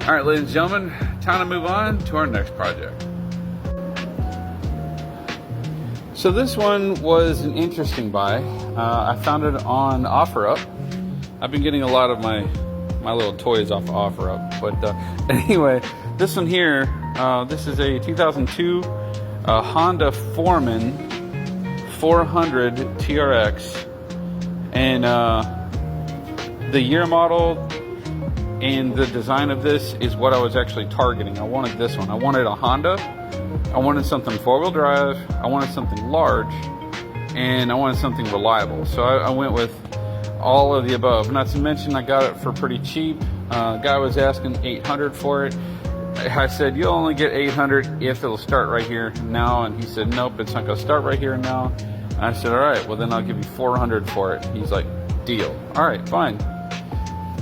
All right, ladies and gentlemen, time to move on to our next project. So this one was an interesting buy. I found it on OfferUp. I've been getting a lot of my little toys off OfferUp, but anyway, this one here, this is a 2002 Honda Foreman 400 TRX, and the year model and the design of this is what I was actually targeting. I wanted this one. I wanted a Honda. I wanted something four-wheel drive. I wanted something large, and I wanted something reliable. So I went with all of the above. Not to mention, I got it for pretty cheap. Guy was asking $800 for it. I said, you'll only get $800 if it'll start right here and now. And he said, nope, it's not gonna start right here and now. And I said, all right, well then I'll give you $400 for it. He's like, deal. All right, fine.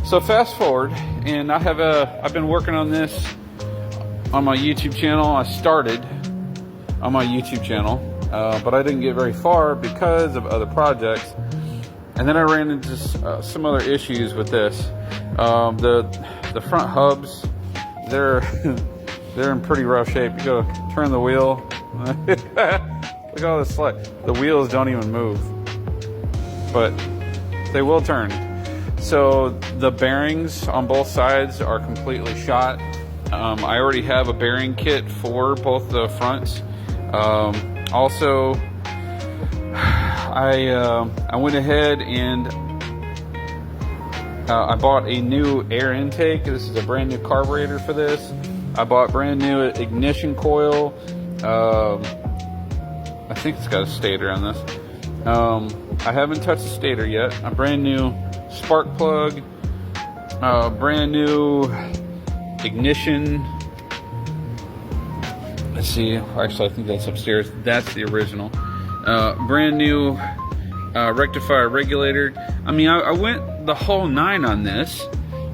So fast forward, and I've been working on this on my YouTube channel. I started on my YouTube channel, but I didn't get very far because of other projects. And then I ran into some other issues with this. The front hubs, they're in pretty rough shape. You gotta turn the wheel. Look at all this slack. The wheels don't even move, but they will turn. So the bearings on both sides are completely shot. I already have a bearing kit for both the fronts. Also, I went ahead and I bought a new air intake. This is a brand new carburetor for this. I bought brand new ignition coil. I think it's got a stator on this. I haven't touched the stator yet. A brand new spark plug, brand new ignition. Let's see, actually I think that's upstairs. That's the original. Brand new rectifier regulator. I mean, I went the whole 9 on this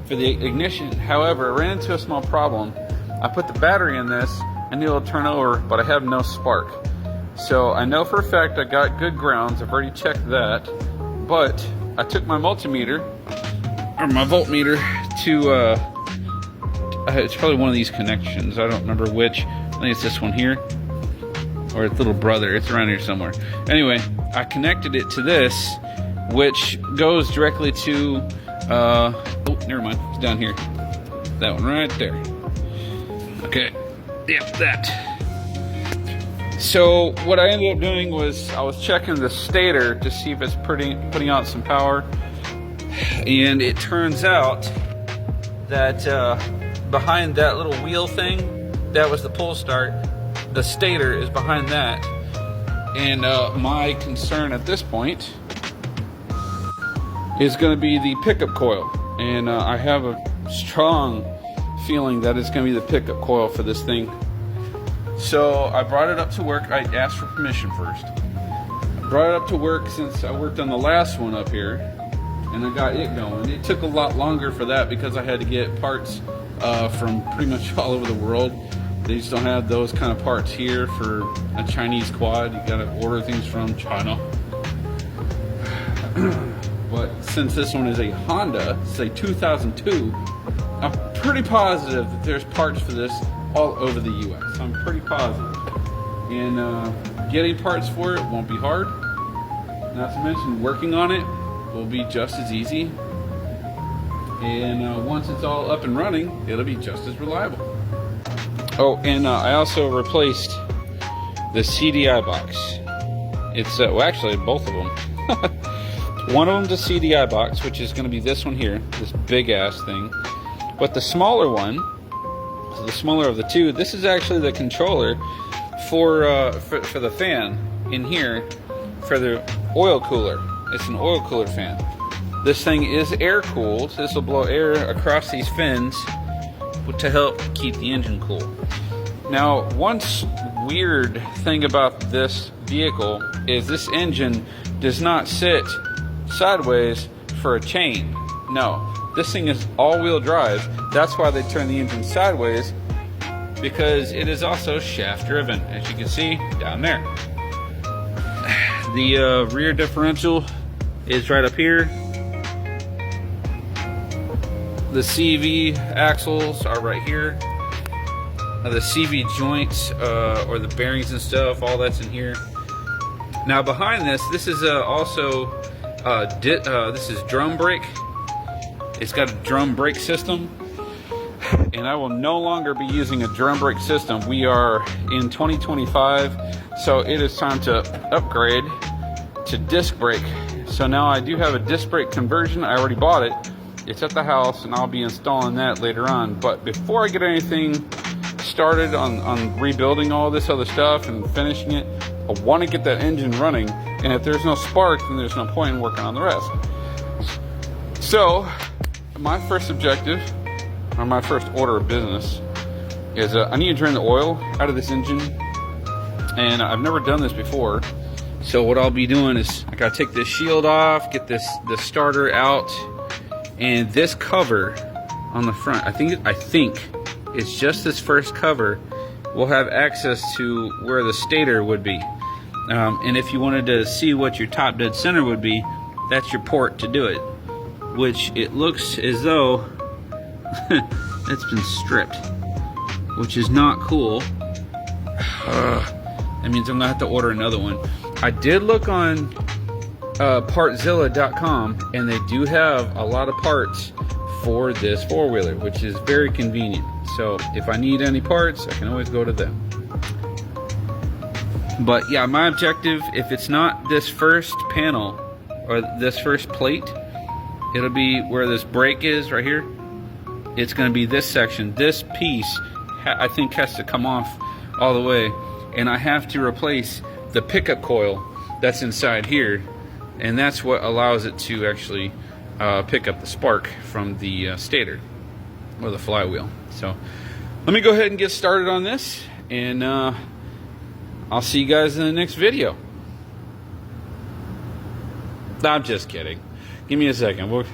for the ignition. However, I ran into a small problem. I put the battery in this and it'll turn over, but I have no spark. So I know for a fact I got good grounds. I've already checked that, but I took my multimeter, or my voltmeter, to, it's probably one of these connections. I don't remember which. I think it's this one here, or its little brother. It's around here somewhere. Anyway, I connected it to this, which goes directly to, oh, never mind, it's down here. That one right there. Okay, yep, that. So what I ended up doing was I was checking the stator to see if it's putting out some power, and it turns out that behind that little wheel thing, that was the pull start. The stator is behind that, and my concern at this point is going to be the pickup coil, and I have a strong feeling that it's going to be the pickup coil for this thing. So I brought it up to work. I asked for permission first. I brought it up to work since I worked on the last one up here, and I got it going. It took a lot longer for that because I had to get parts from pretty much all over the world. They just don't have those kind of parts here for a Chinese quad. You gotta order things from China. But since this one is a Honda, it's a 2002, I'm pretty positive that there's parts for this all over the US. I'm pretty positive. And getting parts for it won't be hard. Not to mention working on it will be just as easy. And once it's all up and running, it'll be just as reliable. Oh, and I also replaced the CDI box. It's, well, actually both of them. One of them's a CDI box, which is going to be this one here, this big ass thing. But the smaller one, so the smaller of the two, this is actually the controller for the fan in here for the oil cooler. It's an oil cooler fan. This thing is air cooled. This will blow air across these fins to help keep the engine cool. Now, one weird thing about this vehicle is this engine does not sit sideways for a chain. No, this thing is all-wheel drive. That's why they turn the engine sideways, because it is also shaft driven, as you can see down there. The rear differential is right up here. The CV axles are right here. The CV joints, or the bearings and stuff, all that's in here. Now behind this is also this is drum brake. It's got a drum brake system, and I will no longer be using a drum brake system. We are in 2025, so it is time to upgrade to disc brake. So now I do have a disc brake conversion. I already bought it. It's at the house, and I'll be installing that later on. But before I get anything started on rebuilding all this other stuff and finishing it, I want to get that engine running. And if there's no spark, then there's no point in working on the rest. So my first objective, or my first order of business, is I need to drain the oil out of this engine. And I've never done this before. So what I'll be doing is I gotta take this shield off, get the starter out, and this cover on the front, I think it's just this first cover will have access to where the stator would be. And if you wanted to see what your top dead center would be, that's your port to do it. Which it looks as though it's been stripped, which is not cool. That means I'm gonna have to order another one. I did look on partzilla.com, and they do have a lot of parts for this four-wheeler, which is very convenient. So if I need any parts, I can always go to them. But yeah, my objective, if it's not this first panel or this first plate, it'll be where this brake is right here. It's going to be this section. This piece I think has to come off all the way, and I have to replace the pickup coil that's inside here, and that's what allows it to actually pick up the spark from the stator or the flywheel. So let me go ahead and get started on this, and I'll see you guys in the next video. I'm just kidding. Give me a second. We're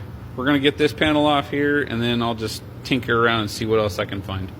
gonna get this panel off here, and then I'll just tinker around and see what else I can find.